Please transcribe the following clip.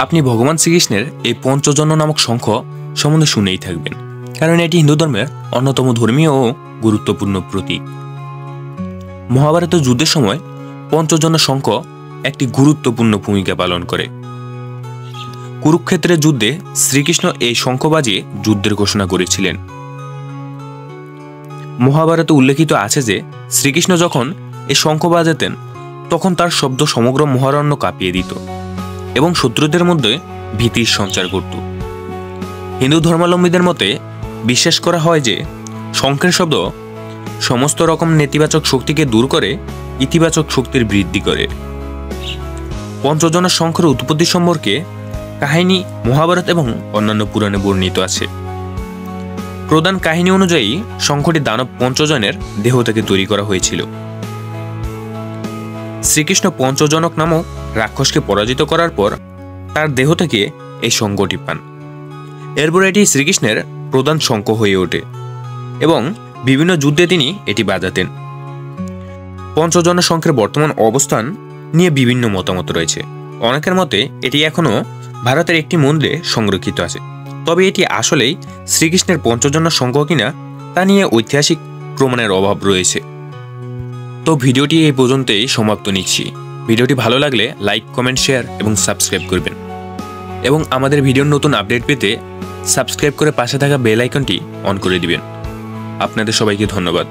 আপনি ভগবান শ্রীকৃষ্ণের এই পঞ্চজন্য নামক শঙ্খ সম্বন্ধে শুনেই থাকবেন, কারণ এটি হিন্দু ধর্মের অন্যতম ধর্মীয় ও গুরুত্বপূর্ণ প্রতীক। মহাভারতের যুদ্ধের সময় পঞ্চজন্য শঙ্খ একটি গুরুত্বপূর্ণ ভূমিকা পালন করে। কুরুক্ষেত্রের যুদ্ধে শ্রীকৃষ্ণ এই শঙ্খ বাজিয়ে যুদ্ধের ঘোষণা করেছিলেন। মহাভারতে উল্লেখিত আছে যে শ্রীকৃষ্ণ যখন এই শঙ্খ বাজাতেন তখন তার শব্দ সমগ্র মহারণ্য কাঁপিয়ে দিত এবং শত্রুদের মধ্যে ভীতির সঞ্চার করত। হিন্দু ধর্মাবলম্বীদের মতে বিশ্বাস করা হয় যে শঙ্খের শব্দ সমস্ত রকম নেতিবাচক শক্তিকে দূর করে ইতিবাচক শক্তির বৃদ্ধি করে। পঞ্চজন্য শঙ্খের উৎপত্তি সম্পর্কে কাহিনী মহাভারত এবং অন্যান্য পুরাণে বর্ণিত আছে। প্রধান কাহিনী অনুযায়ী শঙ্খটি দানব পঞ্চজনের দেহ থেকে তৈরি করা হয়েছিল। শ্রীকৃষ্ণ পঞ্চজনক নামক রাক্ষসকে পরাজিত করার পর তার দেহ থেকে এই শঙ্খটি পান। এরপর এটি শ্রীকৃষ্ণের প্রধান শঙ্খ হয়ে ওঠে এবং বিভিন্ন যুদ্ধে তিনি এটি বাজাতেন। পঞ্চজন্য শঙ্খের বর্তমান অবস্থান নিয়ে বিভিন্ন মতামত রয়েছে। অনেকের মতে এটি এখনও ভারতের একটি মন্দিরে সংরক্ষিত আছে, তবে এটি আসলেই শ্রীকৃষ্ণের পঞ্চজন্য শঙ্খ কিনা তা নিয়ে ঐতিহাসিক প্রমাণের অভাব রয়েছে। তো ভিডিওটি এই পর্যন্তই সমাপ্ত নিচ্ছি। ভিডিওটি ভালো লাগলে লাইক, কমেন্ট, শেয়ার এবং সাবস্ক্রাইব করবেন এবং আমাদের ভিডিওর নতুন আপডেট পেতে সাবস্ক্রাইব করে পাশে থাকা বেল আইকনটি অন করে দিবেন। আপনাদের সবাইকে ধন্যবাদ।